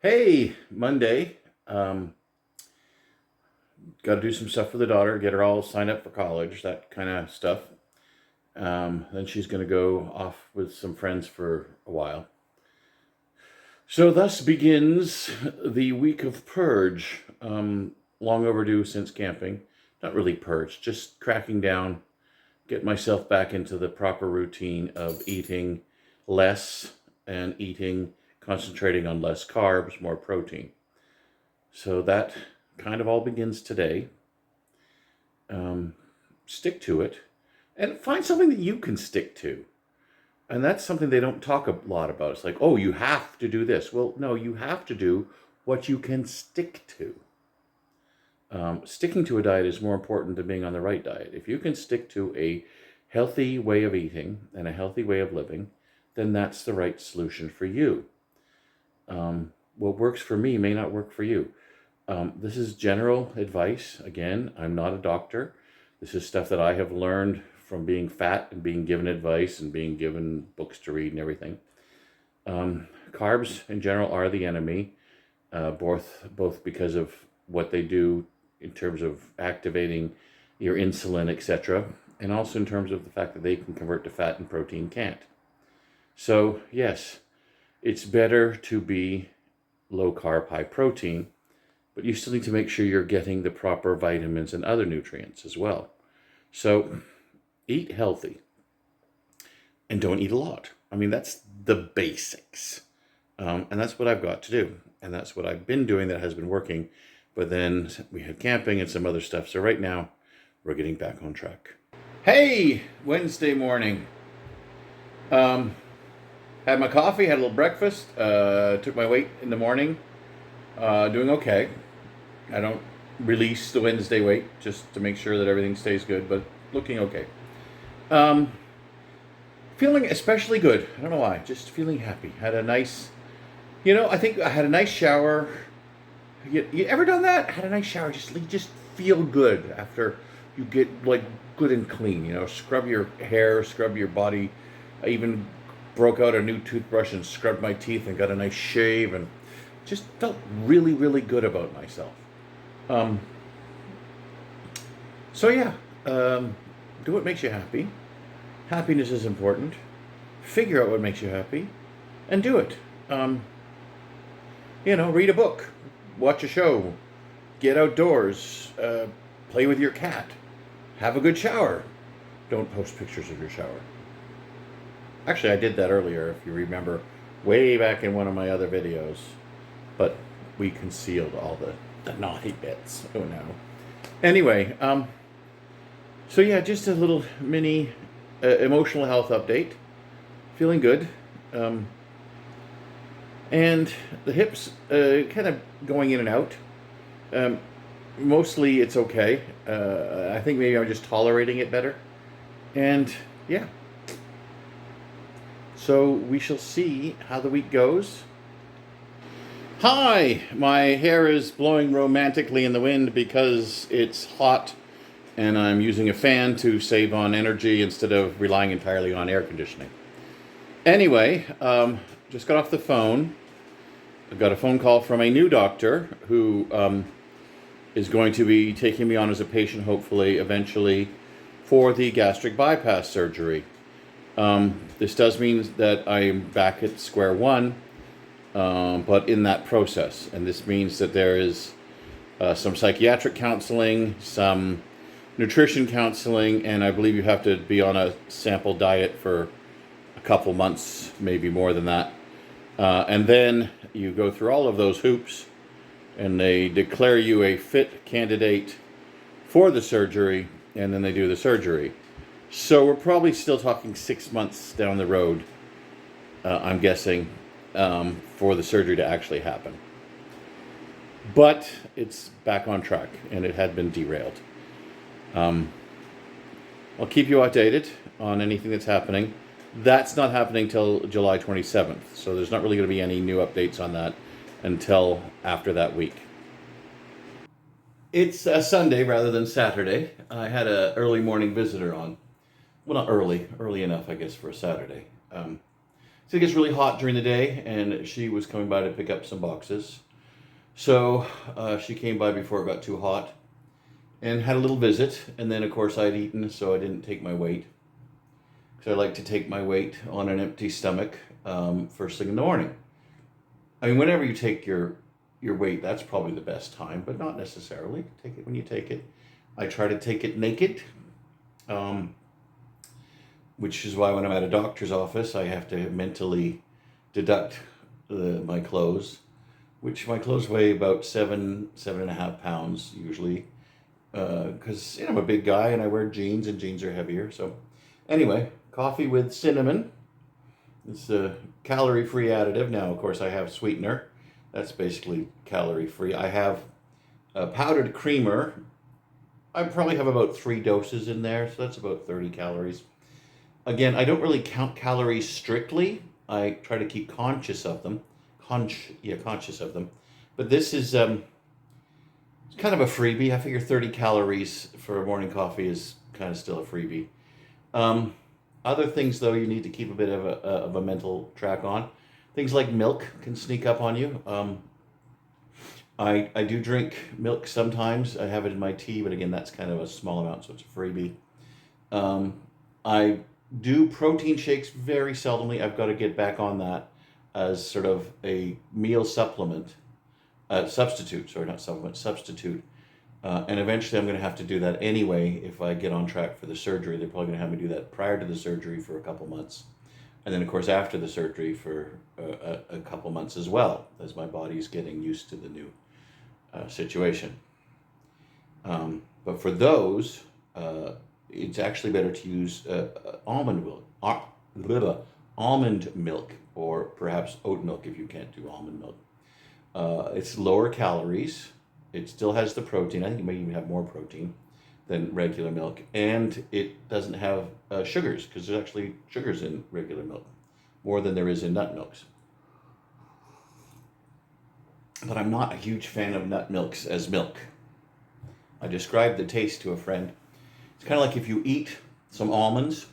Hey, Monday. Um, Got to do some stuff for the daughter, get her all signed up for college, that kind of stuff. Then she's going to go off with some friends for a while. So, thus begins the week of purge. Long overdue since camping. Not really purge, just cracking down, get myself back into the proper routine of eating less and concentrating on less carbs, more protein. So that kind of all begins today. Um, Stick to it and find something that you can stick to. And that's something they don't talk a lot about. It's like, oh, you have to do this. Well, no, you have to do what you can stick to. Sticking to a diet is more important than being on the right diet. If you can stick to a healthy way of eating and a healthy way of living, then that's the right solution for you. What works for me may not work for you. This is general advice. Again, I'm not a doctor. This is stuff that I have learned from being fat and being given advice and being given books to read and everything. Carbs in general are the enemy, both because of what they do in terms of activating your insulin, etc., and also in terms of the fact that they can convert to fat and protein can't. So yes, it's better to be low carb, high protein, but you still need to make sure you're getting the proper vitamins and other nutrients as well. So eat healthy and don't eat a lot. I mean, that's the basics. And that's what I've got to do. And that's what I've been doing that has been working. But then we had camping and some other stuff. So right now, we're getting back on track. Hey, Wednesday morning. Had my coffee, had a little breakfast, took my weight in the morning. Doing okay. I don't release the Wednesday weight just to make sure that everything stays good, but looking okay. Feeling especially good. I don't know why. Just feeling happy. Had a nice, I think I had a nice shower. You ever done that? Had a nice shower. Just feel good after you get like good and clean. Scrub your hair, scrub your body. I even broke out a new toothbrush and scrubbed my teeth and got a nice shave and just felt really, really good about myself. So yeah, do what makes you happy. Happiness is important. Figure out what makes you happy, and do it. Read a book, watch a show, get outdoors, play with your cat, have a good shower. Don't post pictures of your shower. Actually, I did that earlier, if you remember, way back in one of my other videos, but we concealed all the naughty bits. Oh no. Anyway, so yeah, just a little mini emotional health update. Feeling good. And the hips kind of going in and out. Mostly it's okay. I think maybe I'm just tolerating it better. And yeah. So we shall see how the week goes. Hi! My hair is blowing romantically in the wind because it's hot and I'm using a fan to save on energy instead of relying entirely on air conditioning. Anyway, just got off the phone. I've got a phone call from a new doctor who is going to be taking me on as a patient, hopefully, eventually, for the gastric bypass surgery. This does mean that I'm back at square one, but in that process. And this means that there is some psychiatric counseling, some nutrition counseling, and I believe you have to be on a sample diet for a couple months, maybe more than that. And then you go through all of those hoops, and they declare you a fit candidate for the surgery, and then they do the surgery. So we're probably still talking 6 months down the road, I'm guessing, for the surgery to actually happen. But it's back on track, and it had been derailed. I'll keep you updated on anything that's happening. That's not happening till July 27th, so there's not really going to be any new updates on that until after that week. It's a Sunday rather than Saturday. I had an early morning visitor on. Well, not early enough, I guess, for a Saturday. So it gets really hot during the day, and she was coming by to pick up some boxes. So she came by before it got too hot and had a little visit. And then, of course, I'd eaten, so I didn't take my weight. So I like to take my weight on an empty stomach first thing in the morning. I mean, whenever you take your weight, that's probably the best time, but not necessarily. Take it when you take it. I try to take it naked, which is why when I'm at a doctor's office, I have to mentally deduct my clothes, which my clothes weigh about 7.5 pounds usually, because I'm a big guy and I wear jeans, and jeans are heavier. So anyway, coffee with cinnamon. It's a calorie-free additive. Now, of course, I have sweetener. That's basically calorie-free. I have a powdered creamer. I probably have about 3 doses in there, so that's about 30 calories. Again, I don't really count calories strictly. I try to keep conscious of them. Conscious of them. But this is it's kind of a freebie. I figure 30 calories for a morning coffee is kind of still a freebie. Other things, though, you need to keep a bit of a mental track on. Things like milk can sneak up on you. I do drink milk sometimes. I have it in my tea, but again, that's kind of a small amount, so it's a freebie. I do protein shakes very seldomly. I've got to get back on that as sort of a meal substitute. And eventually I'm going to have to do that anyway if I get on track for the surgery. They're probably going to have me do that prior to the surgery for a couple months. And then, of course, after the surgery for a couple months as well, as my body's getting used to the new situation. But for those, it's actually better to use almond milk, or perhaps oat milk if you can't do almond milk. It's lower calories. It still has the protein. I think it may even have more protein than regular milk. And it doesn't have sugars, because there's actually sugars in regular milk, more than there is in nut milks. But I'm not a huge fan of nut milks as milk. I described the taste to a friend. It's kind of like if you eat some almonds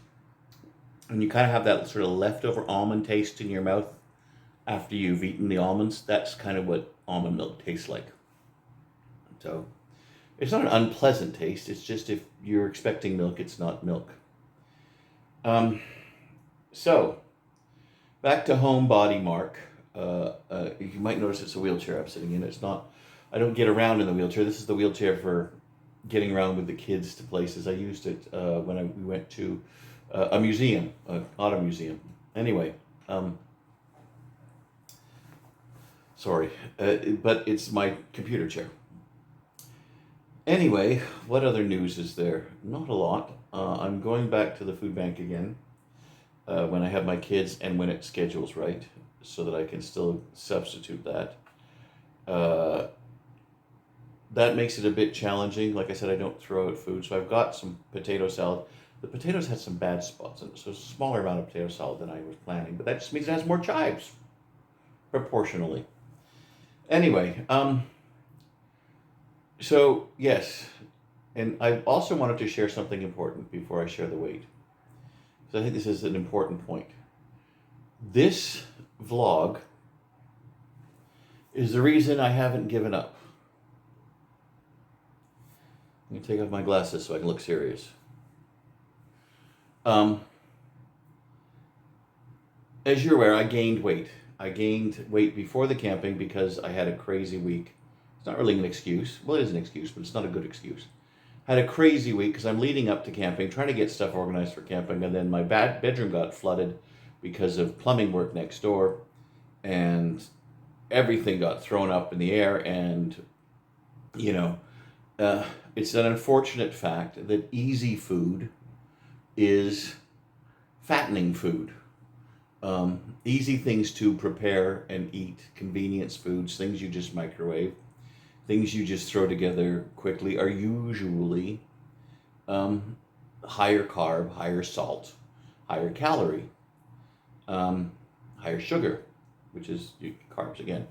and you kind of have that sort of leftover almond taste in your mouth after you've eaten the almonds. That's kind of what almond milk tastes like. So it's not an unpleasant taste. It's just if you're expecting milk, it's not milk. So back to home body mark. You might notice it's a wheelchair I'm sitting in. It's not. I don't get around in the wheelchair. This is the wheelchair for getting around with the kids to places. I used it when we went to a museum, an auto museum. Anyway, sorry, but it's my computer chair. Anyway, what other news is there? Not a lot. I'm going back to the food bank again when I have my kids and when it schedules right, so that I can still substitute that. That makes it a bit challenging. Like I said, I don't throw out food, so I've got some potato salad. The potatoes had some bad spots in it, so it's a smaller amount of potato salad than I was planning, but that just means it has more chives, proportionally. Anyway, so yes, and I also wanted to share something important before I share the weight. So I think this is an important point. This vlog is the reason I haven't given up. Let me take off my glasses so I can look serious. As you're aware, I gained weight. I gained weight before the camping because I had a crazy week. It's not really an excuse. Well, it is an excuse, but it's not a good excuse. Had a crazy week because I'm leading up to camping, trying to get stuff organized for camping, and then my bedroom got flooded because of plumbing work next door, and everything got thrown up in the air. And it's an unfortunate fact that easy food is fattening food. Easy things to prepare and eat, convenience foods, things you just microwave, things you just throw together quickly, are usually higher carb, higher salt, higher calorie, higher sugar, which is carbs again.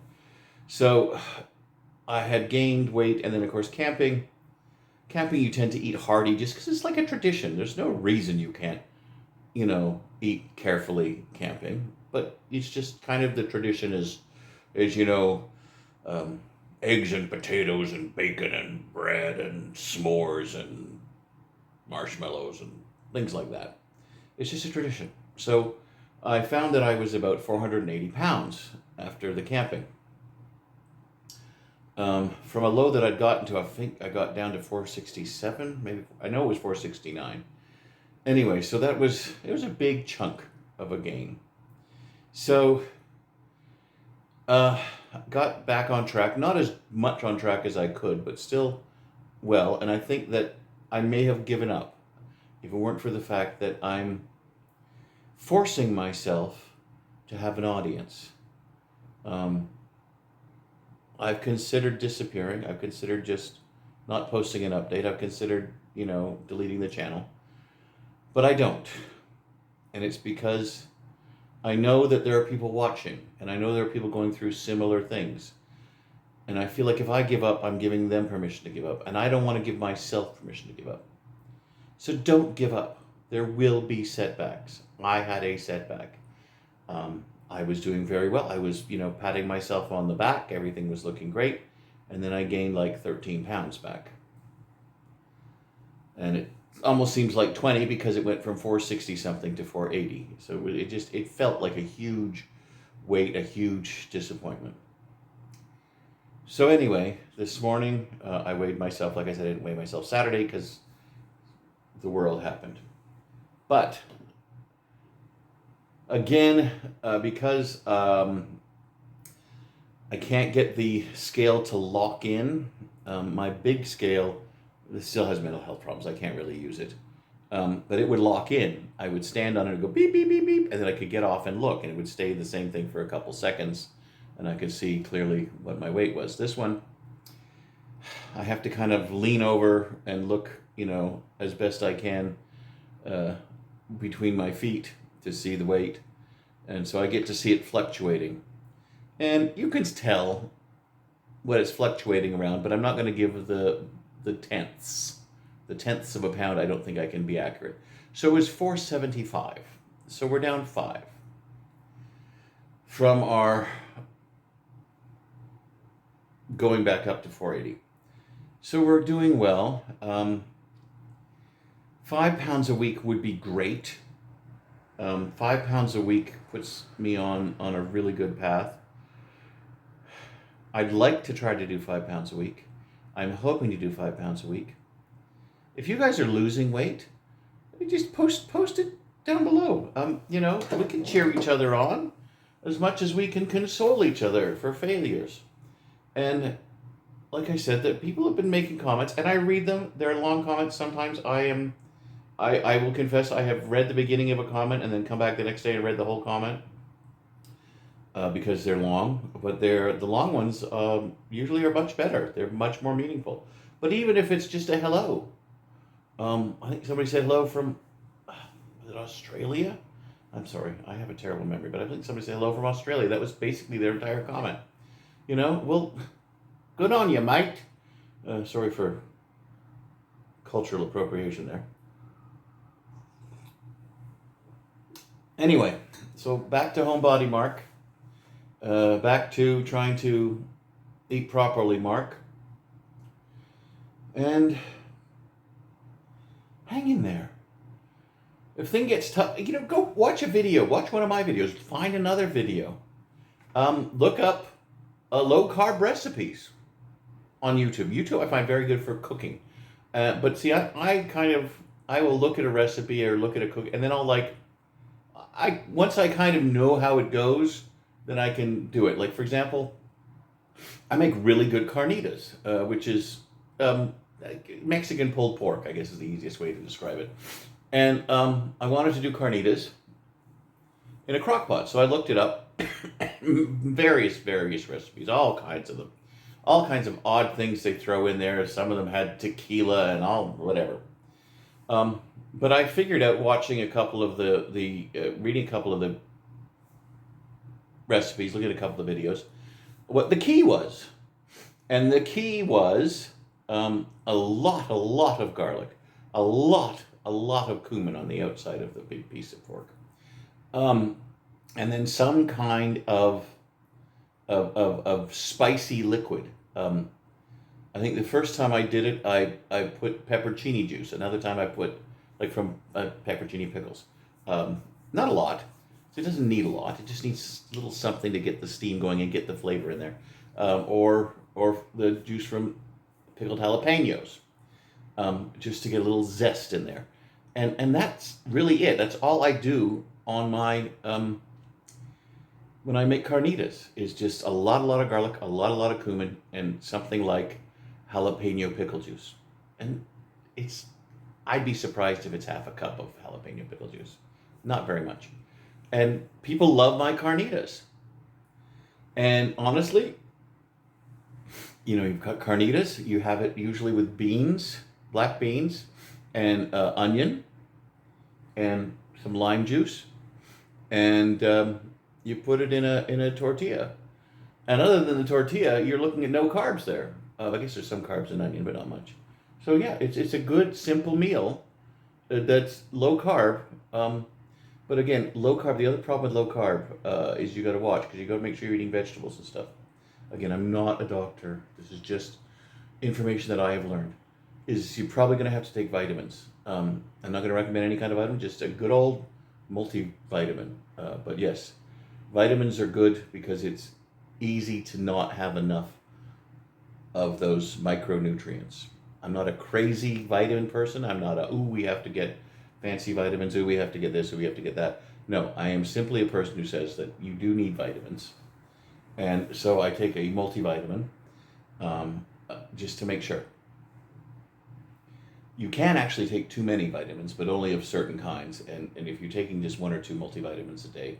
So I had gained weight, and then of course camping you tend to eat hearty just because it's like a tradition. There's no reason you can't, eat carefully camping. but it's just kind of the tradition is um, eggs and potatoes and bacon and bread and s'mores and marshmallows and things like that. It's just a tradition. So I found that I was about 480 pounds after the camping. From a low that I'd gotten to, I think I got down to 467, maybe, I know it was 469. Anyway, so it was a big chunk of a gain. So, got back on track, not as much on track as I could, but still well, and I think that I may have given up if it weren't for the fact that I'm forcing myself to have an audience. I've considered disappearing. I've considered just not posting an update. I've considered, deleting the channel. But I don't. And it's because I know that there are people watching, and I know there are people going through similar things. And I feel like if I give up, I'm giving them permission to give up. And I don't want to give myself permission to give up. So don't give up. There will be setbacks. I had a setback. I was doing very well. I was, patting myself on the back. Everything was looking great. And then I gained like 13 pounds back. And it almost seems like 20 because it went from 460 something to 480. So it felt like a huge weight, a huge disappointment. So anyway, this morning I weighed myself. Like I said, I didn't weigh myself Saturday because the world happened. But again, because I can't get the scale to lock in, my big scale, this still has mental health problems. I can't really use it. But it would lock in. I would stand on it and go beep, beep, beep, beep, and then I could get off and look, and it would stay the same thing for a couple seconds, and I could see clearly what my weight was. This one, I have to kind of lean over and look, as best I can between my feet to see the weight. And so I get to see it fluctuating. And you can tell what it's fluctuating around, but I'm not going to give the tenths. The tenths of a pound, I don't think I can be accurate. So it was 475. So we're down 5 from our going back up to 480. So we're doing well. 5 pounds a week would be great. 5 pounds a week puts me on a really good path. I'd like to try to do 5 pounds a week. I'm hoping to do 5 pounds a week. If you guys are losing weight, just post it down below. We can cheer each other on as much as we can console each other for failures. And like I said, that people have been making comments, and I read them. They're long comments. Sometimes I will confess I have read the beginning of a comment and then come back the next day and read the whole comment because they're long. But the long ones usually are much better. They're much more meaningful. But even if it's just a hello, I think somebody said hello from was it Australia? I'm sorry, I have a terrible memory, but I think somebody said hello from Australia. That was basically their entire comment. Well, good on you, mate. Sorry for cultural appropriation there. Anyway, so back to Homebody Mark. Back to trying to eat properly, Mark. And hang in there. If thing gets tough, go watch a video. Watch one of my videos. Find another video. Look up low-carb recipes on YouTube. YouTube I find very good for cooking. But see, I will look at a recipe or look at a cook, and then once I kind of know how it goes, then I can do it. Like, for example, I make really good carnitas, which is Mexican pulled pork, I guess is the easiest way to describe it. And I wanted to do carnitas in a crock pot, so I looked it up. various recipes, all kinds of them. All kinds of odd things they throw in there. Some of them had tequila and all, whatever. But I figured out watching a couple of reading a couple of the recipes, looking at a couple of videos, what the key was. And the key was a lot of garlic, a lot of cumin on the outside of the big piece of pork. and then some kind of spicy liquid. I think the first time I did it, I put peppercini juice. Another time I put, like from peppercini pickles. Not a lot. So it doesn't need a lot. It just needs a little something to get the steam going and get the flavor in there. Or the juice from pickled jalapenos, just to get a little zest in there. And that's really it. That's all I do on my when I make carnitas, is just a lot of garlic, a lot of cumin, and something like jalapeno pickle juice. And it's, I'd be surprised if it's half a cup of jalapeno pickle juice. Not very much. And people love my carnitas. And honestly, you've got carnitas, you have it usually with beans, black beans, and onion, and some lime juice, and you put it in a tortilla. And other than the tortilla, you're looking at no carbs there. I guess there's some carbs in onion, but not much. So yeah, it's a good simple meal that's low carb. But again, low carb. The other problem with low carb is you got to watch, because you got to make sure you're eating vegetables and stuff. Again, I'm not a doctor. This is just information that I have learned. Is you're probably going to have to take vitamins. I'm not going to recommend any kind of vitamin, just a good old multivitamin. But yes, vitamins are good because it's easy to not have enough of those micronutrients. I'm not a crazy vitamin person. I'm not we have to get fancy vitamins, we have to get this, we have to get that. No, I am simply a person who says that you do need vitamins. And so I take a multivitamin, just to make sure. You can actually take too many vitamins, but only of certain kinds. And if you're taking just one or two multivitamins a day,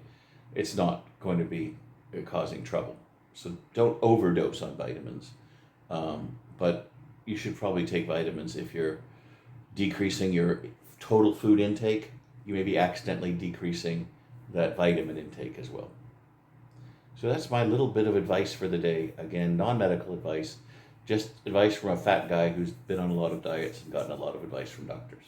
it's not going to be causing trouble. So don't overdose on vitamins. But you should probably take vitamins if you're decreasing your total food intake. You may be accidentally decreasing that vitamin intake as well. So that's my little bit of advice for the day. Again, non-medical advice, just advice from a fat guy who's been on a lot of diets and gotten a lot of advice from doctors.